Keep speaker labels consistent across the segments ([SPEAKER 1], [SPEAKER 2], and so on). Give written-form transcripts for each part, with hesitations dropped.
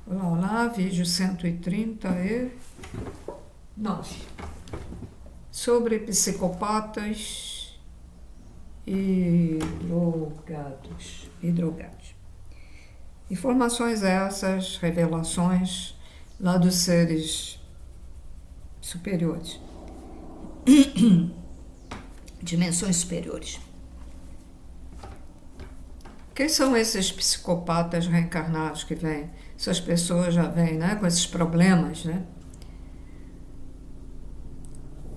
[SPEAKER 1] Olá, olá, vídeo 139 sobre psicopatas e drogados. Informações essas, revelações lá dos seres superiores, dimensões superiores. Quem são esses psicopatas reencarnados que vêm? Essas pessoas já vêm, né, com esses problemas, né?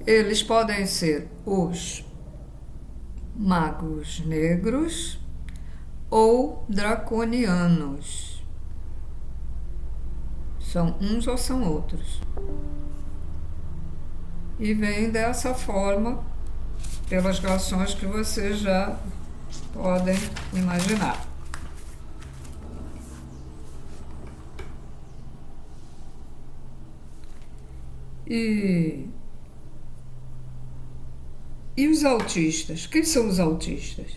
[SPEAKER 1] Eles podem ser os magos negros ou draconianos. São uns ou são outros. E vêm dessa forma, pelas relações que vocês já podem imaginar. E os autistas? Quem são os autistas?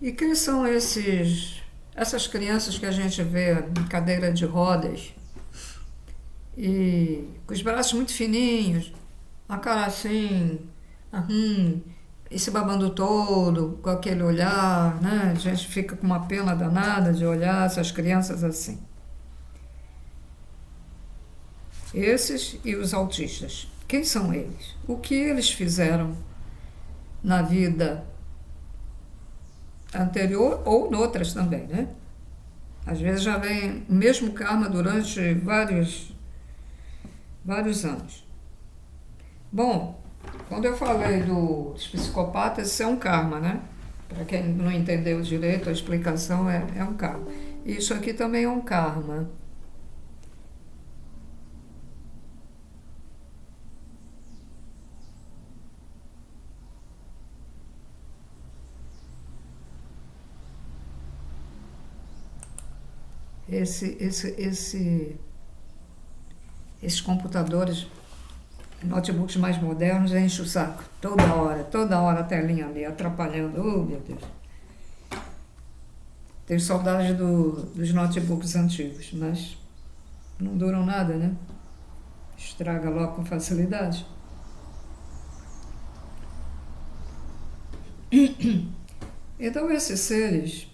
[SPEAKER 1] E quem são essas crianças que a gente vê em cadeira de rodas e com os braços muito fininhos, a cara assim, e se babando todo, com aquele olhar, né? A gente fica com uma pena danada de olhar essas crianças assim. Esses e os autistas. Quem são eles? O que eles fizeram na vida anterior ou noutras também, né? Às vezes já vem o mesmo karma durante vários anos. Bom, quando eu falei dos psicopatas, isso é um karma, né? Para quem não entendeu direito, a explicação é um karma. Isso aqui também é um karma. Esses computadores, notebooks mais modernos, enchem o saco. Toda hora a telinha ali, atrapalhando. Oh, meu Deus. Tenho saudade dos notebooks antigos, mas não duram nada, né? Estraga logo com facilidade. Então esses seres,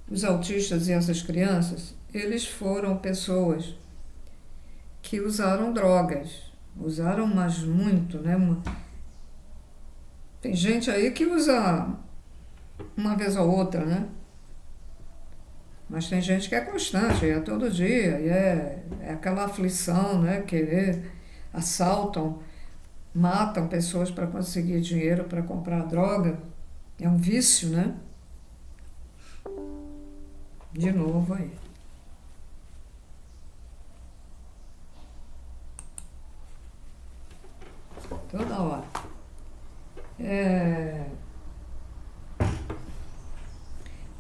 [SPEAKER 1] os autistas e essas crianças, eles foram pessoas que usaram drogas. Usaram, mas muito, né? Tem gente aí que usa uma vez ou outra, né? Mas tem gente que é constante, é todo dia, e é aquela aflição, né? Querer, assaltam, matam pessoas para conseguir dinheiro para comprar droga. É um vício, né? De novo aí. Toda hora.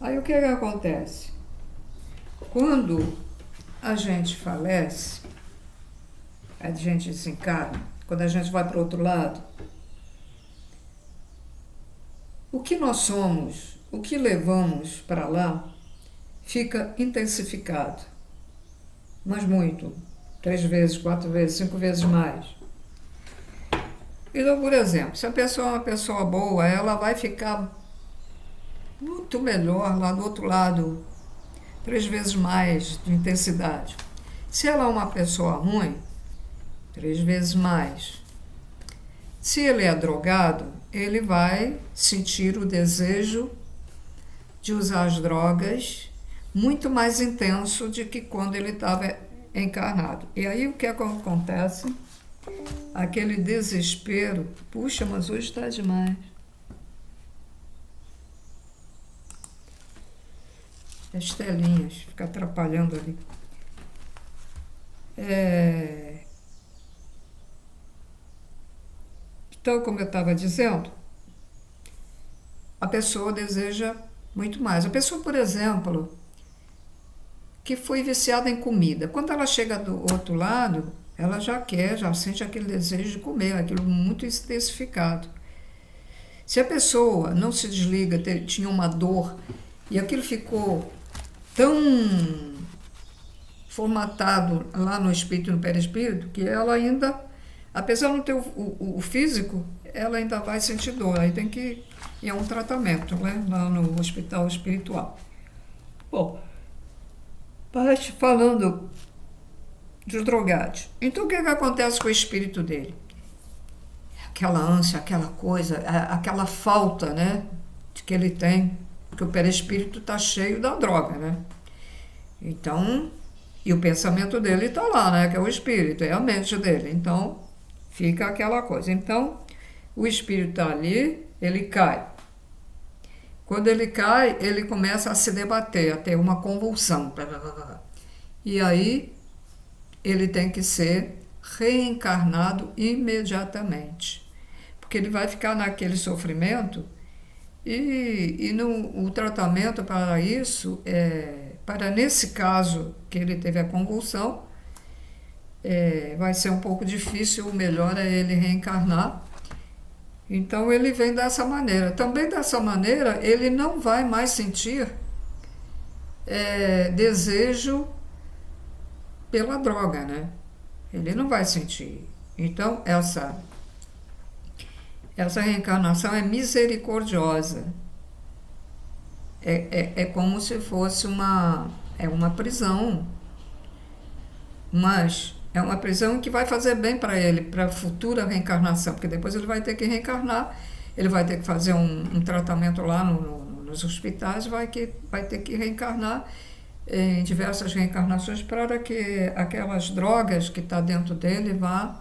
[SPEAKER 1] Aí o que acontece? Quando a gente falece, a gente desencarna, quando a gente vai para o outro lado, o que nós somos, o que levamos para lá, fica intensificado. Mas muito. 3 vezes, 4 vezes, 5 vezes mais. Então, por exemplo, se a pessoa é uma pessoa boa, ela vai ficar muito melhor lá do outro lado, 3 vezes mais de intensidade. Se ela é uma pessoa ruim, 3 vezes mais. Se ele é drogado, ele vai sentir o desejo de usar as drogas muito mais intenso do que quando ele estava encarnado. E aí o que acontece? Aquele desespero. Puxa, mas hoje está demais. As telinhas, fica atrapalhando ali. Então, como eu estava dizendo, a pessoa deseja muito mais. A pessoa, por exemplo, que foi viciada em comida, quando ela chega do outro lado, ela já quer, já sente aquele desejo de comer, aquilo muito intensificado. Se a pessoa não se desliga, tinha uma dor, e aquilo ficou tão formatado lá no espírito e no perispírito, que ela ainda, apesar de não ter o físico, ela ainda vai sentir dor. Aí tem que ir a um tratamento, né, lá no hospital espiritual. Bom, mas falando dos drogados, então o que acontece com o espírito dele? Aquela ânsia, aquela coisa, aquela falta, né, de que ele tem, porque o perispírito está cheio da droga, né? Então, e o pensamento dele está lá, né, que é o espírito, é a mente dele. Então, fica aquela coisa. Então, o espírito está ali, ele cai. Quando ele cai, ele começa a se debater, a ter uma convulsão. E aí, ele tem que ser reencarnado imediatamente. Porque ele vai ficar naquele sofrimento e o tratamento para isso, para nesse caso que ele teve a convulsão, vai ser um pouco difícil, o melhor é ele reencarnar. Então ele vem dessa maneira. Também dessa maneira ele não vai mais sentir desejo pela droga, né? Ele não vai sentir. Então essa reencarnação é misericordiosa. É como se fosse uma prisão, mas é uma prisão que vai fazer bem para ele, para a futura reencarnação, porque depois ele vai ter que reencarnar, ele vai ter que fazer um tratamento lá nos hospitais, vai ter que reencarnar em diversas reencarnações para que aquelas drogas que está dentro dele vá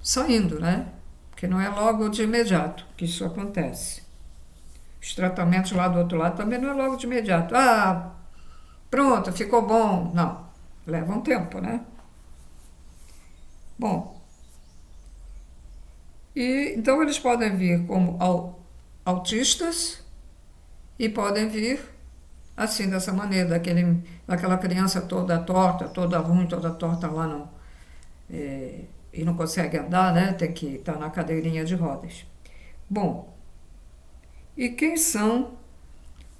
[SPEAKER 1] saindo, né? Porque não é logo de imediato que isso acontece. Os tratamentos lá do outro lado também não é logo de imediato. Ah, pronto, ficou bom. Não, leva um tempo, né? Bom, então eles podem vir como autistas e podem vir assim, dessa maneira, daquela criança toda torta, toda ruim, toda torta lá e não consegue andar, né? Tem que estar na cadeirinha de rodas. Bom, e quem são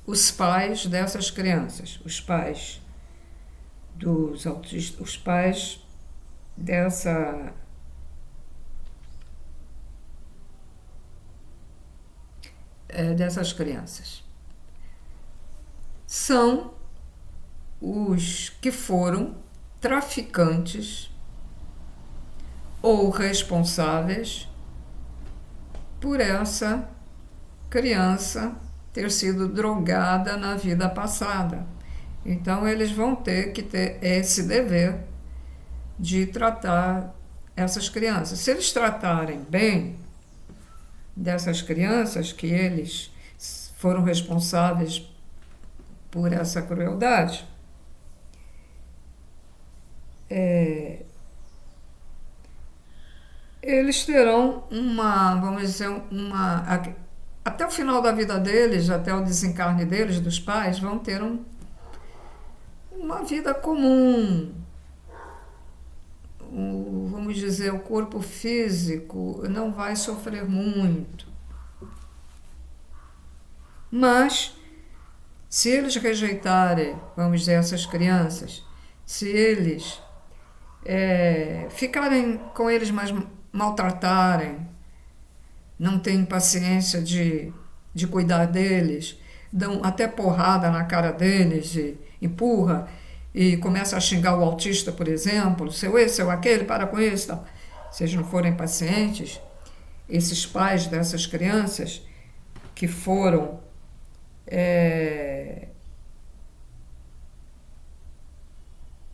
[SPEAKER 1] os pais dessas crianças? Os pais dos autistas, os pais dessas crianças. São os que foram traficantes ou responsáveis por essa criança ter sido drogada na vida passada. Então, eles vão ter que ter esse dever de tratar essas crianças. Se eles tratarem bem dessas crianças que eles foram responsáveis por essa crueldade, eles terão vamos dizer, até o final da vida deles, até o desencarne deles, dos pais, vão ter uma vida comum. Vamos dizer, o corpo físico não vai sofrer muito. Mas, se eles rejeitarem, vamos dizer, essas crianças, se eles ficarem com eles, mas maltratarem, não têm paciência de cuidar deles, dão até porrada na cara deles, e empurra, e começa a xingar o autista, por exemplo, seu esse, seu aquele, para com isso. Tal. Se eles não forem pacientes, esses pais dessas crianças que foram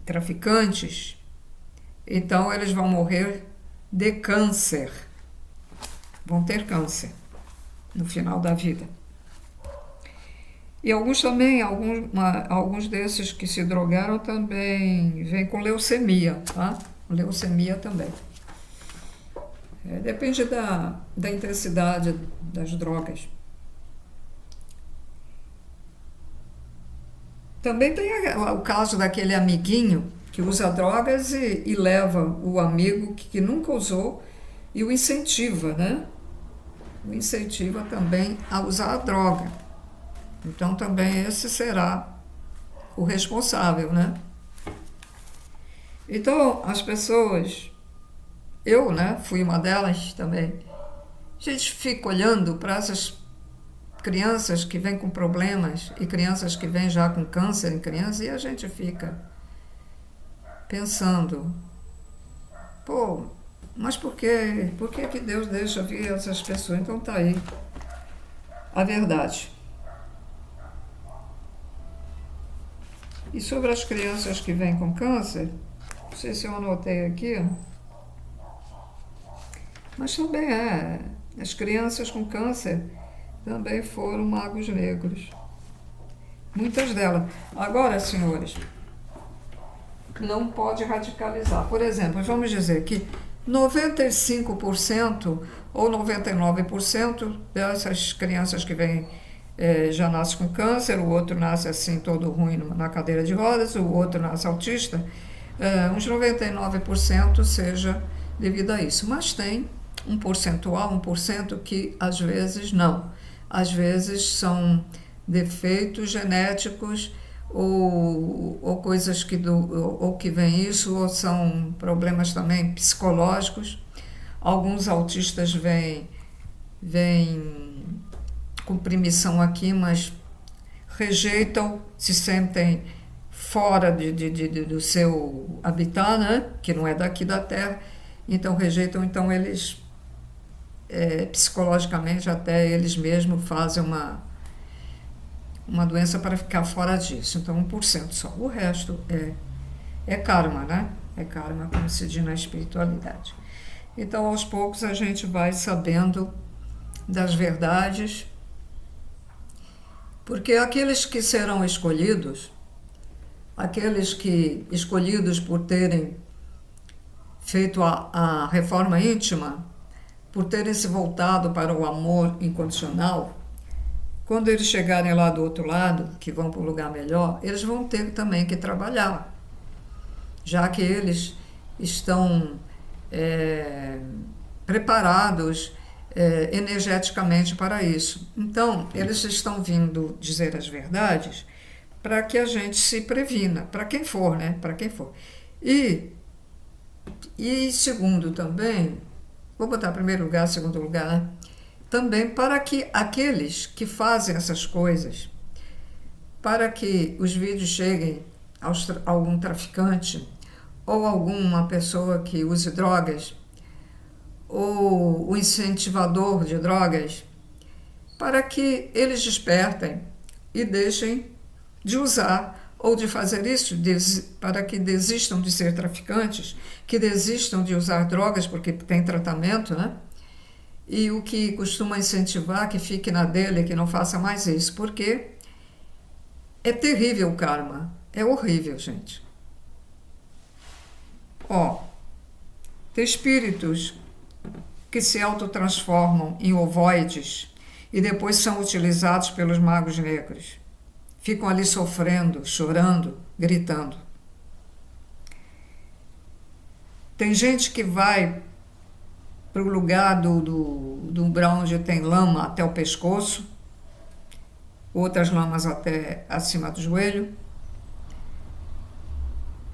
[SPEAKER 1] traficantes, então eles vão morrer de câncer. Vão ter câncer no final da vida. E alguns também, alguns desses que se drogaram também vêm com leucemia, tá? Leucemia também. Depende da intensidade das drogas. Também tem o caso daquele amiguinho que usa drogas e leva o amigo que nunca usou e o incentiva, né? O incentiva também a usar a droga. Então também esse será o responsável, né? Então as pessoas, eu, né, fui uma delas também, a gente fica olhando para essas crianças que vêm com problemas e crianças que vêm já com câncer em criança e a gente fica pensando, pô, mas por que Deus deixa vir essas pessoas? Então tá aí a verdade. E sobre as crianças que vêm com câncer, não sei se eu anotei aqui, mas também as crianças com câncer também foram magos negros. Muitas delas. Agora, senhores, não pode radicalizar. Por exemplo, vamos dizer que 95% ou 99% dessas crianças que vêm já nascem com câncer, o outro nasce assim todo ruim na cadeira de rodas, o outro nasce autista, uns 99% seja devido a isso. Mas tem um percentual, 1% que às vezes não. Às vezes são defeitos genéticos ou coisas ou que vem isso, ou são problemas também psicológicos. Alguns autistas vêm com permissão aqui, mas rejeitam, se sentem fora do seu habitat, né? Que não é daqui da Terra, então rejeitam, então eles psicologicamente até eles mesmos fazem uma doença para ficar fora disso. Então 1% só. O resto é karma, né? É karma, como se diz na espiritualidade. Então aos poucos a gente vai sabendo das verdades, porque aqueles que serão escolhidos, aqueles que escolhidos por terem feito a reforma íntima, por terem se voltado para o amor incondicional, quando eles chegarem lá do outro lado, que vão para um lugar melhor, eles vão ter também que trabalhar, já que eles estão preparados energeticamente para isso. Então, eles estão vindo dizer as verdades para que a gente se previna, para quem for, né? Para quem for. E segundo também, vou botar em primeiro lugar, segundo lugar, né? Também para que aqueles que fazem essas coisas, para que os vídeos cheguem a algum traficante ou alguma pessoa que use drogas, ou o incentivador de drogas, para que eles despertem e deixem de usar ou de fazer isso, para que desistam de ser traficantes, que desistam de usar drogas porque tem tratamento, né? E o que costuma incentivar que fique na dele, que não faça mais isso, porque é terrível o karma, é horrível, gente. Tem espíritos que se autotransformam em ovoides e depois são utilizados pelos magos negros. Ficam ali sofrendo, chorando, gritando. Tem gente que vai para o lugar do umbral onde tem lama até o pescoço, outras lamas até acima do joelho.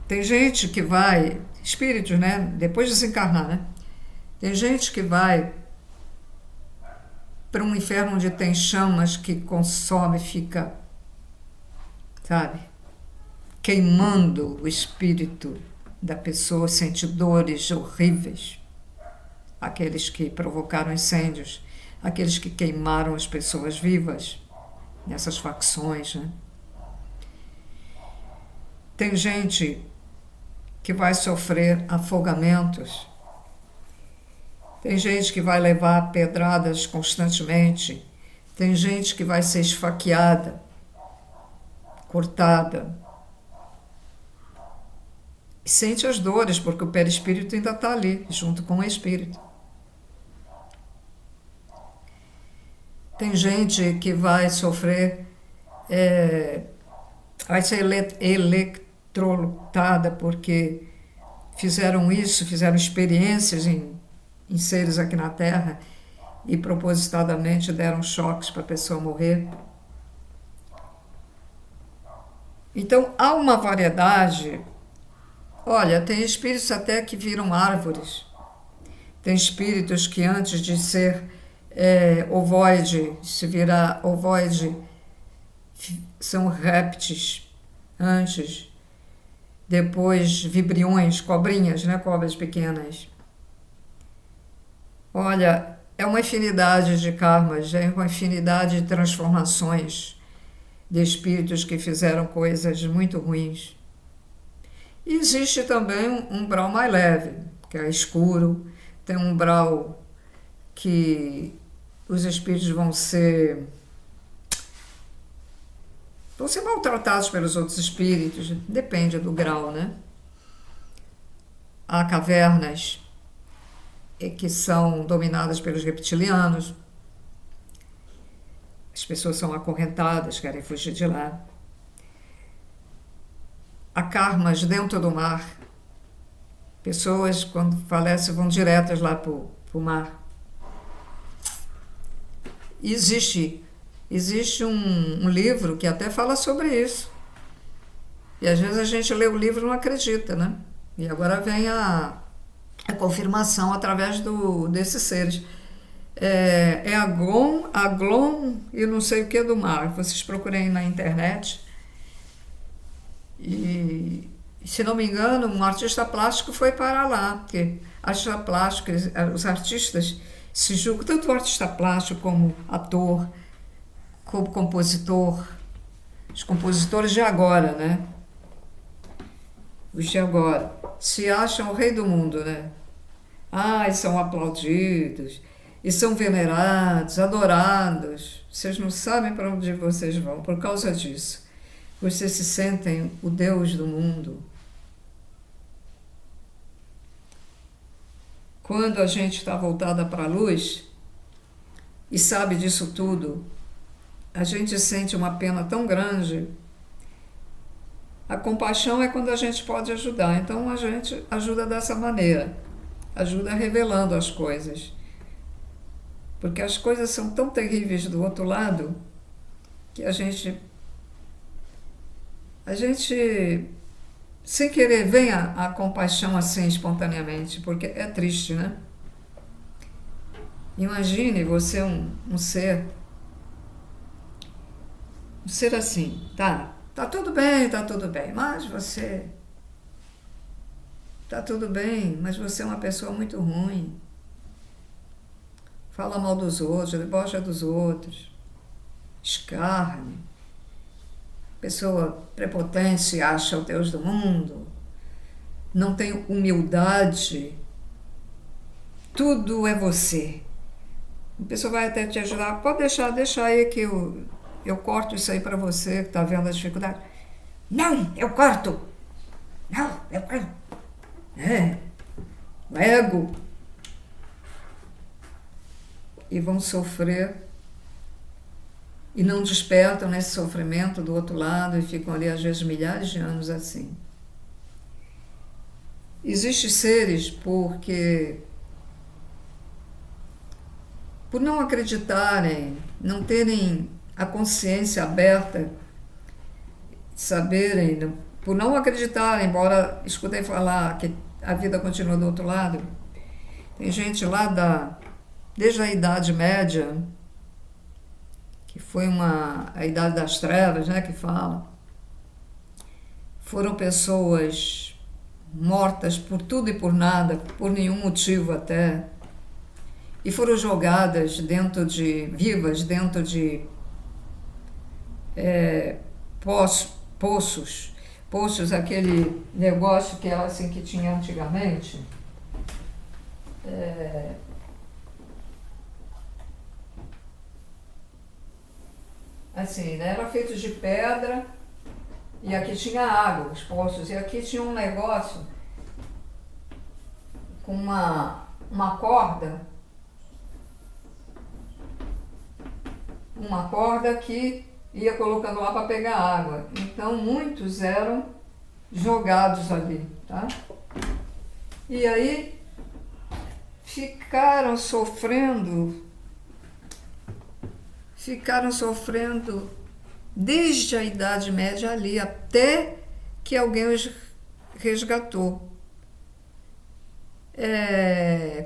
[SPEAKER 1] Tem gente que vai, espíritos, né? Depois de desencarnar, né? Tem gente que vai para um inferno onde tem chamas que consome, fica, sabe, queimando o espírito da pessoa, sente dores horríveis. Aqueles que provocaram incêndios, aqueles que queimaram as pessoas vivas nessas facções, né? Tem gente que vai sofrer afogamentos. Tem gente que vai levar pedradas constantemente. Tem gente que vai ser esfaqueada, cortada. E sente as dores, porque o perispírito ainda está ali, junto com o espírito. Tem gente que vai sofrer vai ser eletrocutada porque fizeram isso, fizeram experiências em seres aqui na Terra e propositadamente deram choques para a pessoa morrer. Então, há uma variedade. Olha, tem espíritos até que viram árvores. Tem espíritos que antes de ser ovoide, se virar ovoide, são répteis antes. Depois vibriões, cobrinhas, né? Cobras pequenas. Olha, é uma infinidade de karmas, é uma infinidade de transformações de espíritos que fizeram coisas muito ruins. E existe também um umbral mais leve, que é escuro. Tem um umbral que os espíritos vão ser maltratados pelos outros espíritos, depende do grau, né? Há cavernas que são dominadas pelos reptilianos. As pessoas são acorrentadas, querem fugir de lá. Há karmas dentro do mar. Pessoas, quando falecem, vão diretas lá para o mar. E existe um livro que até fala sobre isso. E às vezes a gente lê o livro e não acredita, né? E agora vem a confirmação através desses seres. É Aglon e não sei o que do mar. Vocês procurem na internet. E, se não me engano, um artista plástico foi para lá, porque artista plástico, os artistas se julgam, tanto o artista plástico como ator, como compositor, os compositores de agora, né? Os de agora se acham o rei do mundo, né? E são aplaudidos, e são venerados, adorados. Vocês não sabem para onde vocês vão por causa disso. Vocês se sentem o Deus do mundo. Quando a gente está voltada para a luz e sabe disso tudo, a gente sente uma pena tão grande. A compaixão é quando a gente pode ajudar. Então a gente ajuda dessa maneira. Ajuda revelando as coisas. Porque as coisas são tão terríveis do outro lado que a gente sem querer, vem a compaixão assim espontaneamente, porque é triste, né? Imagine você um ser assim, tá tudo bem, mas você... Tá tudo bem, mas você é uma pessoa muito ruim. Fala mal dos outros, debocha dos outros, escarne. Pessoa prepotente, se acha o Deus do mundo, não tem humildade, tudo é você. A pessoa vai até te ajudar, pode deixar aí que eu corto isso aí para você que está vendo a dificuldade. Não, eu corto. Não, eu corto. O ego. E vão sofrer. E não despertam nesse sofrimento do outro lado e ficam ali, às vezes, milhares de anos assim. Existem seres por não acreditarem, não terem a consciência aberta, saberem, por não acreditarem, embora escutem falar que a vida continua do outro lado. Tem gente lá desde a Idade Média, que foi a Idade das Trevas, né, que fala. Foram pessoas mortas por tudo e por nada, por nenhum motivo até, e foram jogadas vivas dentro de poços, aquele negócio que era assim que tinha antigamente. Assim, né? Era feito de pedra e aqui tinha água, os poços, e aqui tinha um negócio com uma corda aqui ia colocando lá para pegar água. Então muitos eram jogados ali, tá? E aí ficaram sofrendo desde a Idade Média ali até que alguém os resgatou.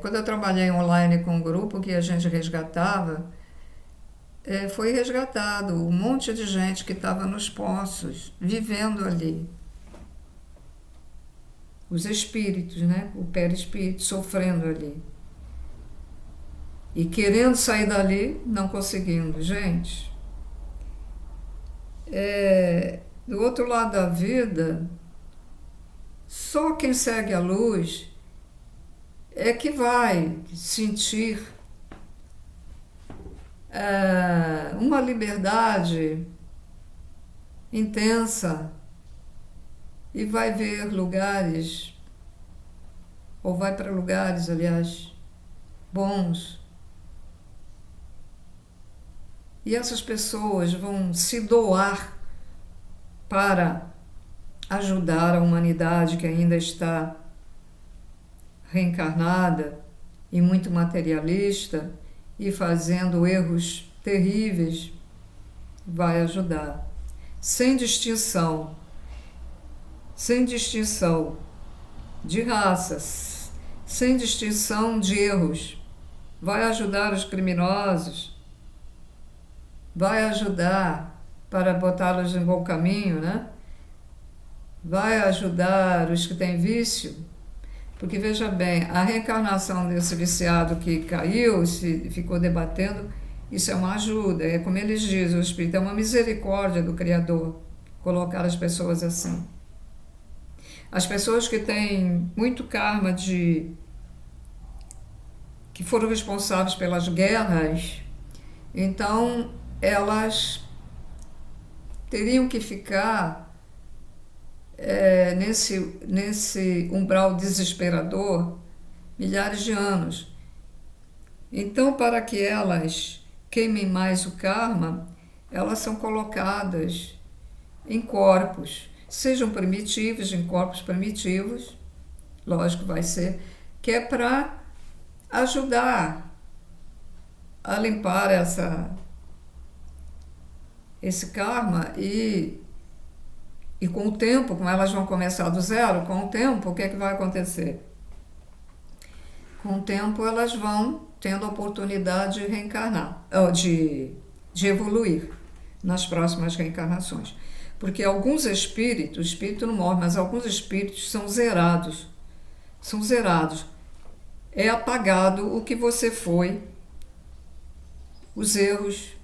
[SPEAKER 1] Quando eu trabalhei online com um grupo que a gente resgatava, foi resgatado um monte de gente que estava nos poços, vivendo ali. Os espíritos, né? O perispírito sofrendo ali. E querendo sair dali, não conseguindo. Gente, do outro lado da vida, só quem segue a luz é que vai sentir uma liberdade intensa e vai ver lugares, ou vai para lugares, aliás, bons. E essas pessoas vão se doar para ajudar a humanidade que ainda está reencarnada e muito materialista e fazendo erros terríveis, vai ajudar. Sem distinção de raças, sem distinção de erros. Vai ajudar os criminosos, vai ajudar para botá-los em bom caminho, né? Vai ajudar os que têm vício, porque veja bem, a reencarnação desse viciado que caiu, se ficou debatendo, isso é uma ajuda, é como eles dizem, o Espírito é uma misericórdia do Criador, colocar as pessoas assim. As pessoas que têm muito karma que foram responsáveis pelas guerras, então elas teriam que ficar nesse umbral desesperador milhares de anos. Então, para que elas queimem mais o karma, elas são colocadas em corpos, sejam primitivos, em corpos primitivos, lógico vai ser, que é para ajudar a limpar esse karma e com o tempo, como elas vão começar do zero, com o tempo, o que é que vai acontecer? Com o tempo elas vão tendo a oportunidade de reencarnar, de evoluir nas próximas reencarnações. Porque alguns espíritos, o espírito não morre, mas alguns espíritos são zerados. São zerados. É apagado o que você foi, os erros,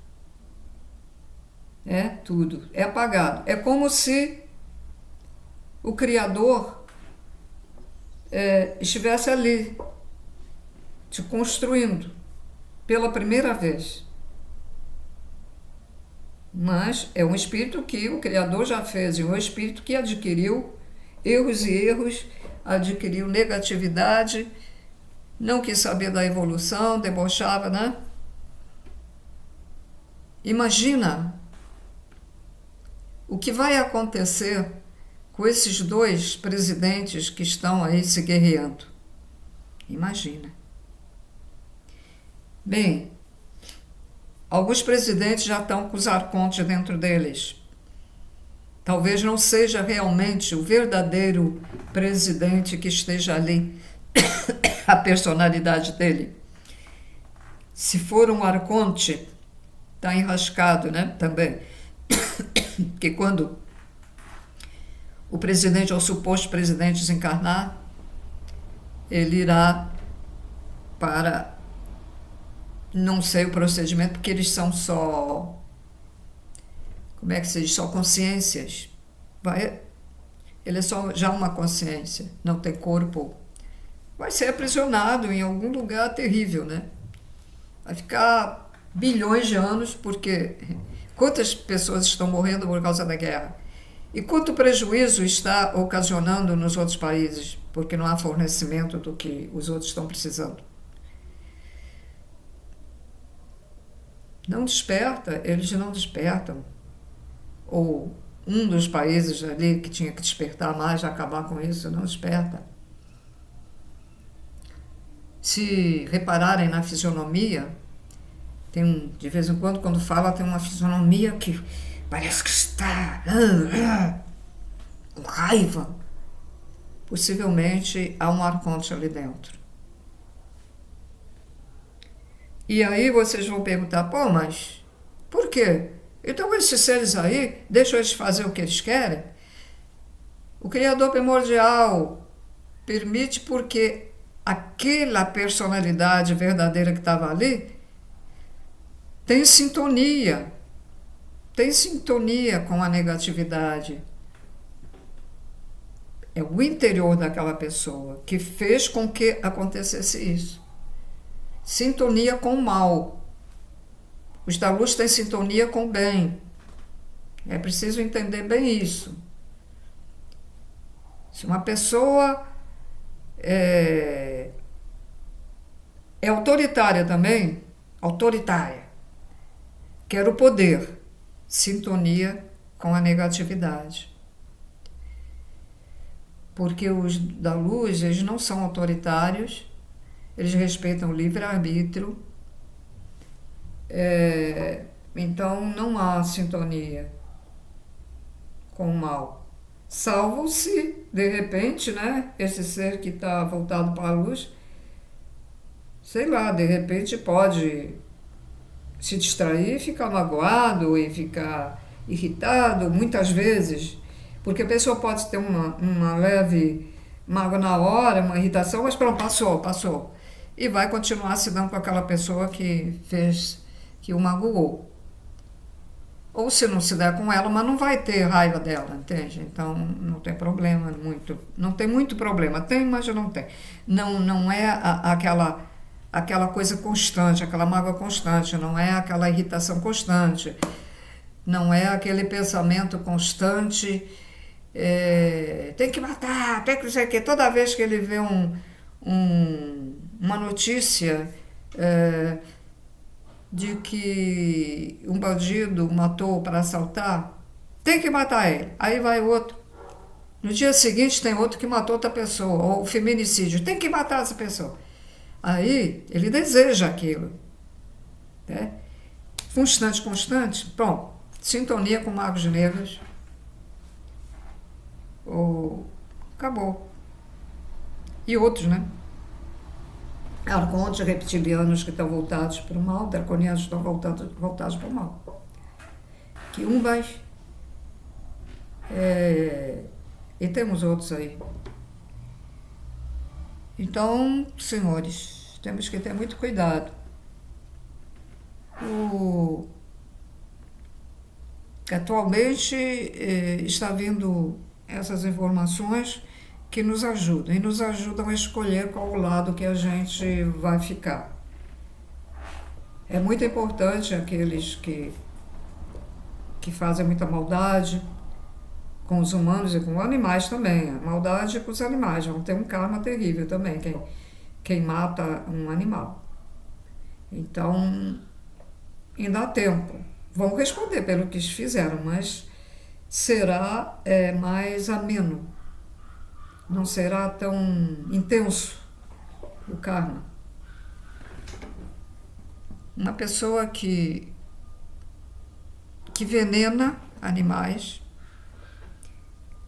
[SPEAKER 1] tudo. É apagado. É como se o Criador estivesse ali, te construindo pela primeira vez. Mas é um espírito que o Criador já fez, é um espírito que adquiriu erros e erros, adquiriu negatividade, não quis saber da evolução, debochava, né? Imagina o que vai acontecer com esses dois presidentes que estão aí se guerreando. Imagina. Bem, alguns presidentes já estão com os arcontes dentro deles. Talvez não seja realmente o verdadeiro presidente que esteja ali, a personalidade dele. Se for um arconte, está enrascado, né? Também. Porque quando o presidente ou o suposto presidente desencarnar, ele irá para, não sei o procedimento, porque eles são só, como é que se diz, só consciências. Ele é só já uma consciência, não tem corpo. Vai ser aprisionado em algum lugar terrível, né? Vai ficar bilhões de anos, porque quantas pessoas estão morrendo por causa da guerra? E quanto prejuízo está ocasionando nos outros países, porque não há fornecimento do que os outros estão precisando? Não desperta, eles não despertam. ou um dos países ali que tinha que despertar mais, acabar com isso, não desperta. Se repararem na fisionomia, de vez em quando fala, tem uma fisionomia que parece que está com raiva. Possivelmente há um arconte ali dentro. E aí vocês vão perguntar, pô, mas por quê? Então esses seres aí, deixam eles fazer o que eles querem? O Criador primordial permite porque aquela personalidade verdadeira que estava ali tem sintonia com a negatividade. É o interior daquela pessoa que fez com que acontecesse isso. Sintonia com o mal. Os da luz têm sintonia com o bem. É preciso entender bem isso. Se uma pessoa é autoritária também, quer o poder, sintonia com a negatividade. Porque os da luz, eles não são autoritários, eles respeitam o livre-arbítrio, então não há sintonia com o mal. Salvo se, de repente, né, esse ser que está voltado para a luz, sei lá, de repente pode se distrair e ficar magoado e ficar irritado, muitas vezes, porque a pessoa pode ter uma leve mágoa na hora, uma irritação, mas pronto, passou. E vai continuar se dando com aquela pessoa que o magoou. Ou se não se der com ela, mas não vai ter raiva dela, entende? Então não tem problema muito. Não tem muito problema. Tem, mas não tem. Não é aquela coisa constante, aquela mágoa constante, não é aquela irritação constante, não é aquele pensamento constante, tem que matar, tem que não sei o quê. Toda vez que ele vê uma notícia de que um bandido matou para assaltar, tem que matar ele. Aí vai outro. No dia seguinte tem outro que matou outra pessoa, ou feminicídio, tem que matar essa pessoa. Aí ele deseja aquilo. Né? Constante, pronto. Sintonia com magos negros. Acabou. E outros, né? Arcontes reptilianos que estão voltados para o mal, draconianos que estão voltados para o mal. Quiumbas. E temos outros aí. Então, senhores, temos que ter muito cuidado. Atualmente está vindo essas informações que nos ajudam, e nos ajudam a escolher qual o lado que a gente vai ficar. É muito importante aqueles que fazem muita maldade com os humanos e com os animais também. A maldade com os animais, vão ter um karma terrível também, quem mata um animal. Então, ainda há tempo. Vão responder pelo que fizeram, mas será mais ameno. Não será tão intenso o karma. Uma pessoa que venena animais,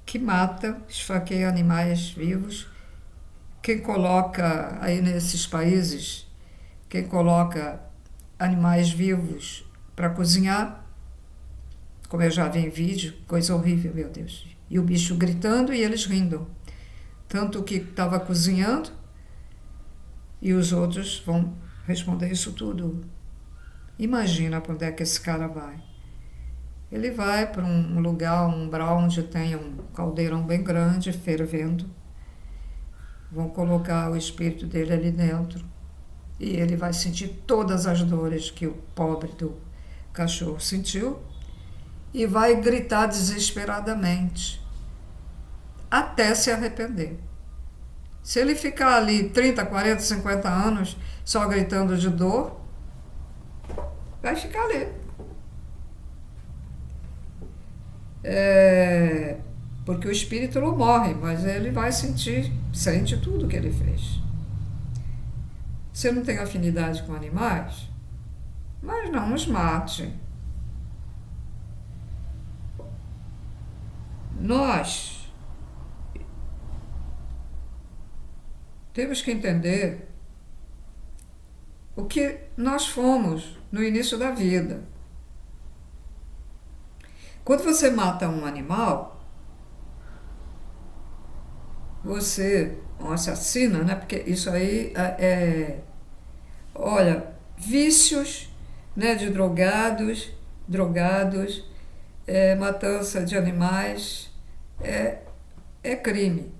[SPEAKER 1] que mata, esfaqueia animais vivos, quem coloca aí nesses países, quem coloca animais vivos para cozinhar, como eu já vi em vídeo, coisa horrível, meu Deus. E o bicho gritando e eles rindo. Tanto que estava cozinhando, e os outros vão responder isso tudo. Imagina para onde é que esse cara vai. Ele vai para um lugar, um umbral, onde tem um caldeirão bem grande, fervendo. Vão colocar o espírito dele ali dentro. E ele vai sentir todas as dores que o pobre do cachorro sentiu. E vai gritar desesperadamente. Até se arrepender. Se ele ficar ali 30, 40, 50 anos só gritando de dor, vai ficar ali. Porque o espírito não morre, mas ele vai sente tudo que ele fez. Você não tem afinidade com animais? Mas não os mate. Nós temos que entender o que nós fomos no início da vida. Quando você mata um animal, você um assassina, né? Porque isso aí olha, vícios, né, de drogados, matança de animais, é crime.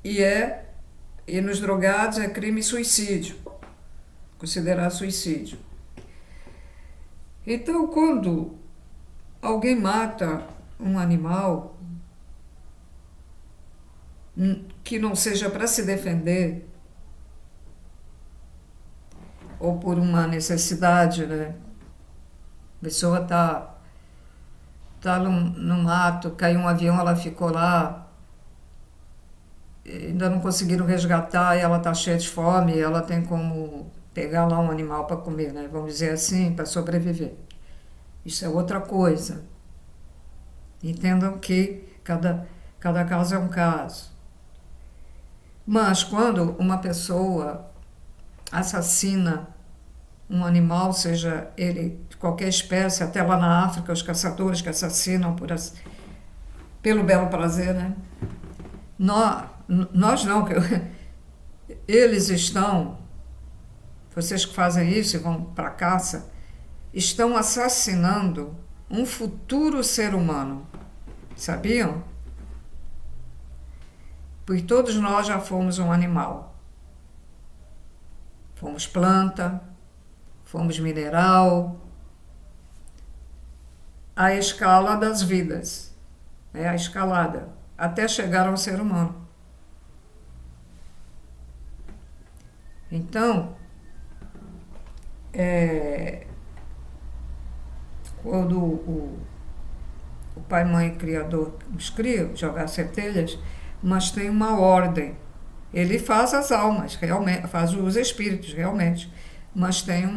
[SPEAKER 1] E nos drogados é crime suicídio, considerado suicídio. Então, quando alguém mata um animal que não seja para se defender, ou por uma necessidade, né? A pessoa tá no mato, caiu um avião, ela ficou lá, ainda não conseguiram resgatar, e ela está cheia de fome, ela tem como pegar lá um animal para comer, né? Vamos dizer assim, para sobreviver. Isso é outra coisa. Entendam que cada caso é um caso. Mas quando uma pessoa assassina um animal, seja ele de qualquer espécie, até lá na África, os caçadores que assassinam pelo belo prazer, né? Nós não, eles estão, vocês que fazem isso e vão para a caça, estão assassinando um futuro ser humano. Sabiam? Porque todos nós já fomos um animal. Fomos planta, fomos mineral, a escala das vidas, a escalada, até chegar ao ser humano. Então, quando o pai, mãe, criador nos cria, jogar centelhas, mas tem uma ordem. Ele faz as almas, realmente, faz os espíritos, realmente, mas tem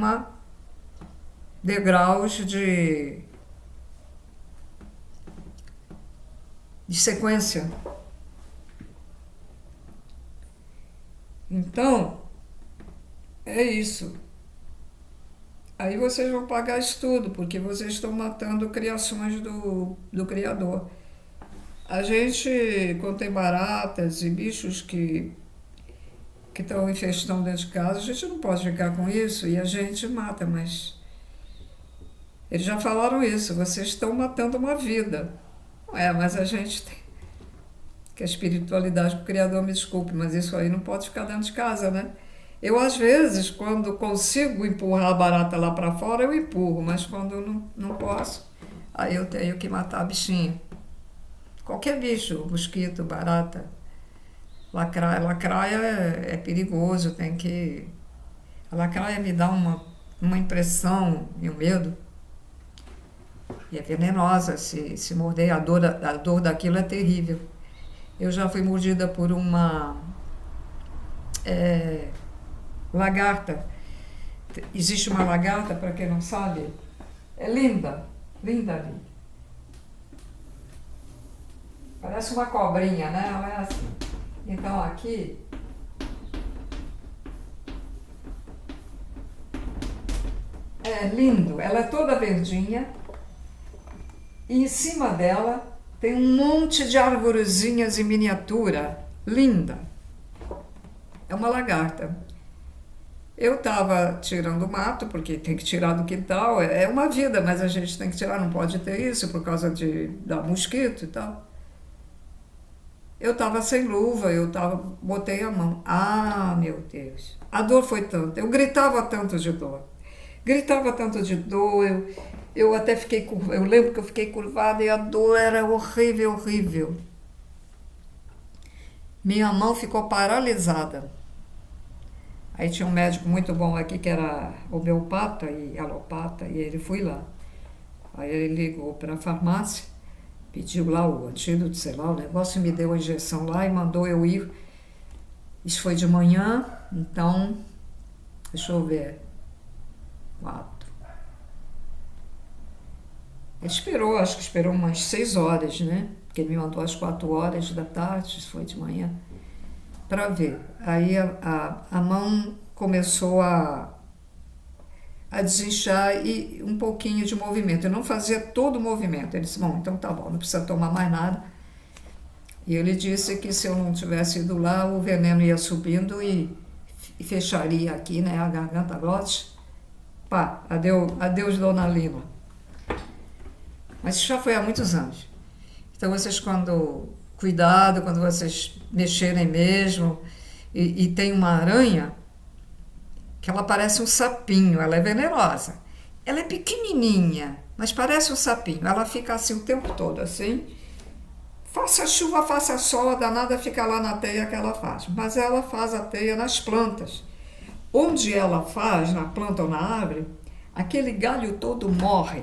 [SPEAKER 1] degraus de sequência. Então, é isso. Aí vocês vão pagar isso tudo, porque vocês estão matando criações do Criador. A gente, quando tem baratas e bichos que estão infestando dentro de casa, a gente não pode ficar com isso e a gente mata, mas eles já falaram isso, vocês estão matando uma vida. Mas a gente tem que a espiritualidade do Criador, me desculpe, mas isso aí não pode ficar dentro de casa, né? Eu, às vezes, quando consigo empurrar a barata lá para fora, eu empurro, mas quando não posso, aí eu tenho que matar a bichinha. Qualquer bicho, mosquito, barata, lacraia é perigoso, a lacraia me dá uma impressão e um medo, e é venenosa, se morder, a dor daquilo é terrível. Eu já fui mordida por uma lagarta. Existe uma lagarta, para quem não sabe, é linda ali. Parece uma cobrinha, né? Ela é assim. Então aqui é lindo, ela é toda verdinha e em cima dela tem um monte de arvorezinhas em miniatura, linda. É uma lagarta. Eu estava tirando o mato, porque tem que tirar do quintal, é uma vida, mas a gente tem que tirar, não pode ter isso por causa da mosquito e tal. Eu estava sem luva, botei a mão. Ah, meu Deus, a dor foi tanta, eu gritava tanto de dor, eu até fiquei, eu lembro que eu fiquei curvada e a dor era horrível, horrível. Minha mão ficou paralisada. Aí tinha um médico muito bom aqui que era homeopata e alopata, e ele foi lá. Aí ele ligou para a farmácia, pediu lá o antídoto, sei lá, o negócio, me deu a injeção lá e mandou eu ir. Isso foi de manhã, então, deixa eu ver, 4. Ele esperou, acho que esperou umas 6 horas, né? Porque ele me mandou às 4 horas da tarde, isso foi de manhã, para ver. Aí a mão começou a desinchar e um pouquinho de movimento. Eu não fazia todo o movimento. Ele disse, bom, então tá bom, não precisa tomar mais nada. E ele disse que se eu não tivesse ido lá, o veneno ia subindo e fecharia aqui, né, a garganta, a glote. Pá, adeus, dona Lima. Mas isso já foi há muitos anos. Então vocês cuidado, quando vocês mexerem mesmo, e tem uma aranha, que ela parece um sapinho, ela é venenosa. Ela é pequenininha, mas parece um sapinho. Ela fica assim o tempo todo, assim. Faça chuva, faça sol, a danada fica lá na teia que ela faz. Mas ela faz a teia nas plantas. Onde ela faz, na planta ou na árvore, aquele galho todo morre.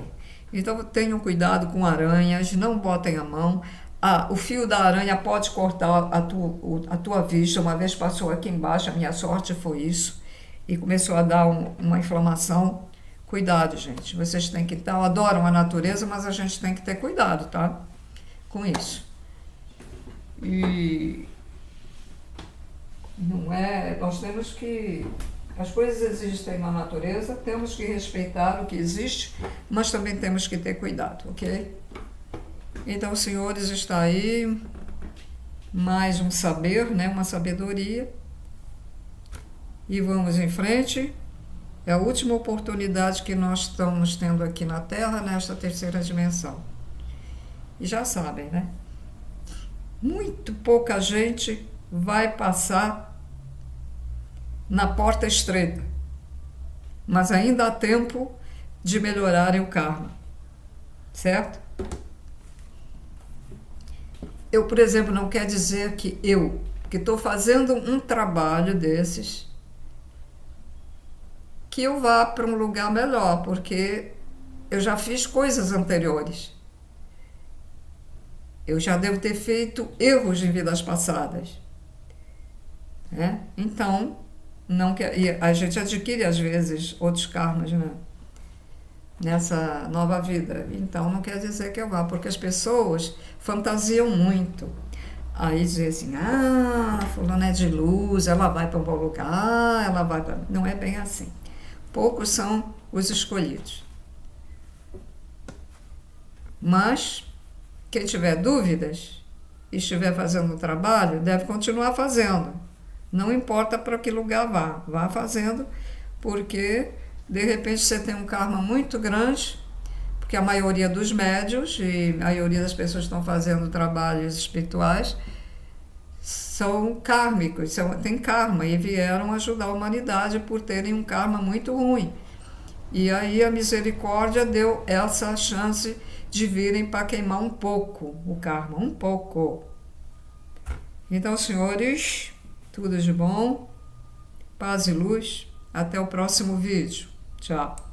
[SPEAKER 1] Então tenham cuidado com aranhas, não botem a mão. O fio da aranha pode cortar a tua vista. Uma vez passou aqui embaixo, a minha sorte foi isso. E começou a dar uma inflamação. Cuidado, gente. Vocês têm que estar, adoram a natureza, mas a gente tem que ter cuidado, tá? Com isso. E não é, nós temos que, as coisas existem na natureza, temos que respeitar o que existe, mas também temos que ter cuidado, ok? Então, senhores, está aí mais um saber, né, uma sabedoria, e vamos em frente. É a última oportunidade que nós estamos tendo aqui na Terra, nesta terceira dimensão. E já sabem, né? Muito pouca gente vai passar na porta estreita, mas ainda há tempo de melhorarem o karma, certo? Eu, por exemplo, não quer dizer que que estou fazendo um trabalho desses, que eu vá para um lugar melhor, porque eu já fiz coisas anteriores. Eu já devo ter feito erros em vidas passadas. Né? Então, a gente adquire, às vezes, outros karmas, né? Nessa nova vida. Então, não quer dizer que eu vá, porque as pessoas fantasiam muito. Aí dizem assim, fulana é de luz, ela vai para um bom lugar, ela vai para... Não é bem assim. Poucos são os escolhidos. Mas quem tiver dúvidas e estiver fazendo o trabalho, deve continuar fazendo. Não importa para que lugar vá fazendo, porque de repente você tem um karma muito grande, porque a maioria dos médiuns e a maioria das pessoas que estão fazendo trabalhos espirituais são kármicos, têm karma e vieram ajudar a humanidade por terem um karma muito ruim. E aí a misericórdia deu essa chance de virem para queimar um pouco o karma, um pouco. Então, senhores, tudo de bom, paz e luz. Até o próximo vídeo. Tchau.